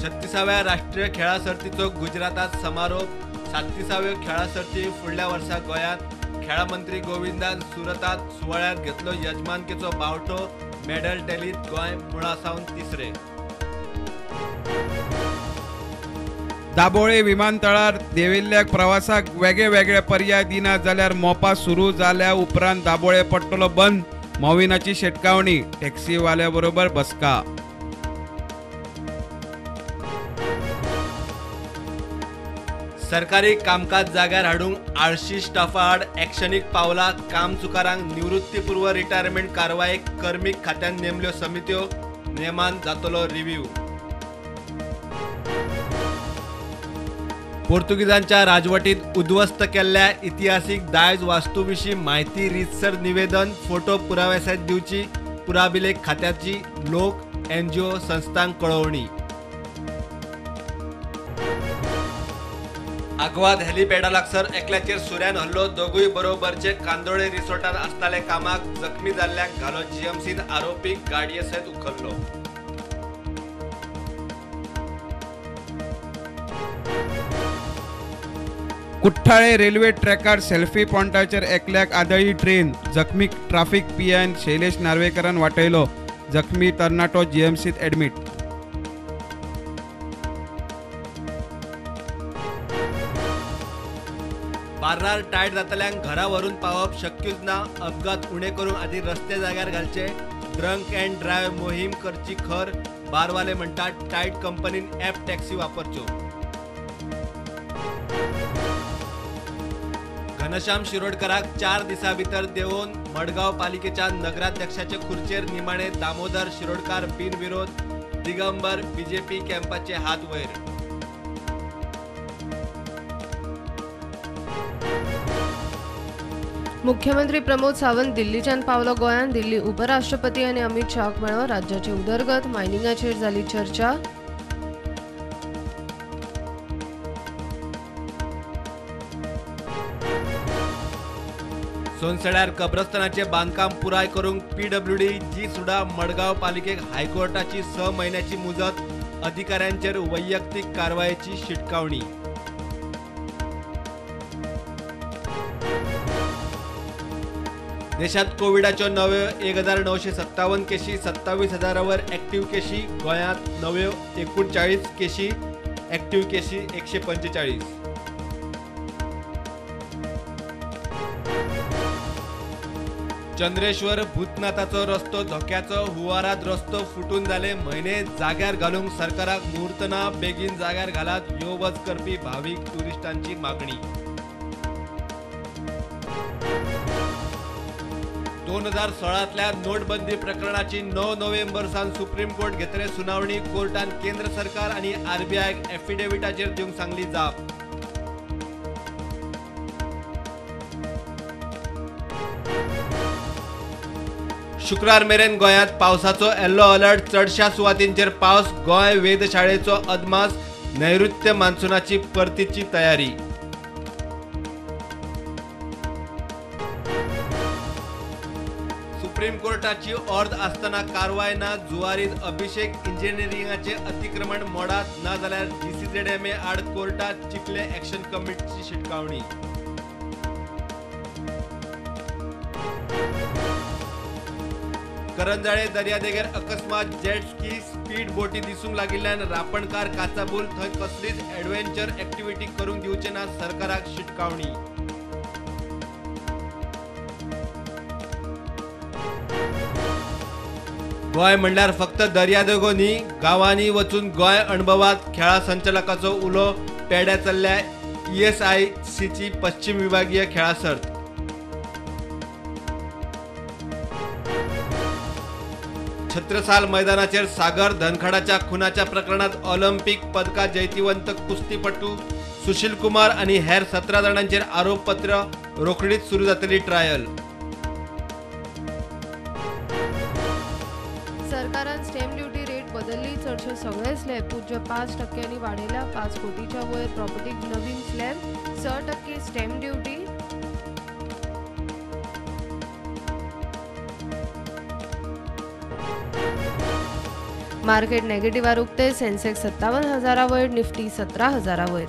36व्या राष्ट्रीय खेळा सर्तीचो गुजरातात समारोप। 37व्यो खेळा सर्ती फुडल्या वर्सा गोयात। खेळा मंत्री गोविंदान सुरतात सुवाळ्यात घेतलो यजमानकेचो बावटो। मेडल टॅलीत गोंय मुळासावन तिसरे। दाबोळे विमानतळार देविल्ल्या प्रवासाक वेगळे वेगळे पर्याय दिना जाल्यार मोपा सुरू जाल्या उपरांत दाबोळे पडटलो बंद। मोविनाची शिटकावणी, टॅक्सीवाल्या बरोबर बसका। सरकारी कामकाज जाग्यार हाडूंक आळशी स्टाफा आड ॲक्शनीक पावला। काम चुकारांक निवृत्तीपूर्व रिटायरमेंट कारवायेक कर्मीक खात्यान नेमल्यो समित्यो। नेमान जातलो रिव्ह्यू। पोर्तुगीजांच्या राजवटीत उद्ध्वस्त केल्ल्या इतिहासीक दायज वास्तू विशीं म्हायती रितसर निवेदन। फोटो पुराव्या सयत दिवची पुराभिलेख खात्याची लोक NGO संस्थांक कळवणी। आग्वाद हेलिपॅडा लागसर एकल्याचेर सुऱ्यान हल्लो। दोगूय बरोबरचे कांदोळे रिसोर्टात आसताले कामाक। जखमी जाल्ल्यांक घालो GMCत आरोपीक गाडये सयत उखल्लो। कुठ्ठाळे रेल्वे ट्रॅकार सेल्फी पॉइंटाचेर एकल्याक आदळी ट्रेन। जखमीक ट्राफिक PN शैलेश नार्वेकरान वाटयलो। जखमी तरणाटो GMCत ॲडमिट। बार्रार टायट जातल्यांक घरा व्हरून पावप शक्यूच ना। अपघात उणे करून आदी रस्ते जाग्यार घालचे। ड्रंक अँड ड्रायव्ह मोहीम करची खर। बारवाले म्हणटात टायट कंपनीन ॲप टॅक्सी वापरच्यो। घनश्याम शिरोडकराक 4 दिसां भितर देंवोवन मडगांव पालिकेच्या नगराध्यक्षाचे खुर्चेर निमाणे। दामोदर शिरोडकार बिनविरोध। दिगंबर BJP कॅम्पाचे हात वयर। मुख्यमंत्री प्रमोद सावंत दिल्लीच्यान पावलो गोंयांत। दिल्ली उपराष्ट्रपती आनी अमित शाहाक मेळ्ळो। राज्याची उदरगत मायनिंगाचेर जाली चर्चा। सोनसड्यार कब्रस्तानाचे बांदकाम पुराय करूंक PWD जी सुडा। मडगांव पालिकेक हायकोर्टाची 6 म्हयन्याची मुजत। अधिकाऱ्यांचेर वैयक्तीक कारवायेची शिटकावणी। देशात कोविडाच्यो नव्यो 1957 केशी। 27,000 वर ॲक्टिव्ह केशी। गोंयांत नव्यो 39 केशी। ॲक्टिव्ह केशी 145। चंद्रेश्वर भूतनाथाचो रस्तो धोक्याचो। हुवारात रस्तो फुटून जाले। म्हयने जाग्यार घालूंक सरकाराक मुहूर्त ना। बेगीन जाग्यार घालात यो वच करपी भावीक ट्युरिस्टांची मागणी। 2016तल्या नोटबंदी प्रकरणाची 9 नोव्हेंबर सावन सुप्रीम कोर्ट घेतले सुनावणी। कोर्टान केंद्र सरकार आणि RBIक एफिडेव्हिटाचेर दिवंक सांगली जाप। शुक्रार मेरेन गोंयांत पावसाचो येल्लो अलर्ट। चडशा सुवातींचेर पावस। गोंय वेधशाळेचो अदमास। नैऋत्य मान्सूनाची परतीची तयारी। सुप्रीम कोर्टाची अर्द आसतना कारवाय ना। जुवारीत अभिषेक इंजिनियरिंगाचे अतिक्रमण मोडात। ना जाल्यार DCZMA आड कोर्टात चिखले ॲक्शन कमिटीची शिटकावणी। करंजाळे दर्यादेगेर अकस्मात जेट स्की स्पीड बोटी दिसूंक लागिल्ल्यान रापणकार काचाबूल। थंय कसलीच ॲडव्हेंचर ॲक्टिव्हिटी करूंक दिवचे ना। सरकाराक शिटकावणी। गोंय म्हणल्यार फक्त दर्यादेगो न्ही। गांवांनी वचून गोंय अणभवात। खेळा संचालकाचो उलो। पेड्या चल्ल्या ESICची पश्चिम विभागीय खेळा सर्त। छत्रसाल मैदानाचेर सागर धनखडाच्या खुनाच्या प्रकरणात ऑलिंपिक पदका जैतिवंत कुस्तीपटू सुशील कुमार आणि हेर 17 जाणांचेर आरोपपत्र। रोखडीच सुरू जातली ट्रायल। सरकारान स्टॅम्प ड्युटी रेट बदलली। चडशे सगळे स्लॅब पूज्य 5% वाडयल्या। 5 कोटीच्या वयर प्रॉपर्टीक नवीन slab. 6% stamp duty. Market negative उक्ते सेन्सेक्स 57,000 वयर, निफ्टी 17,000 वयर.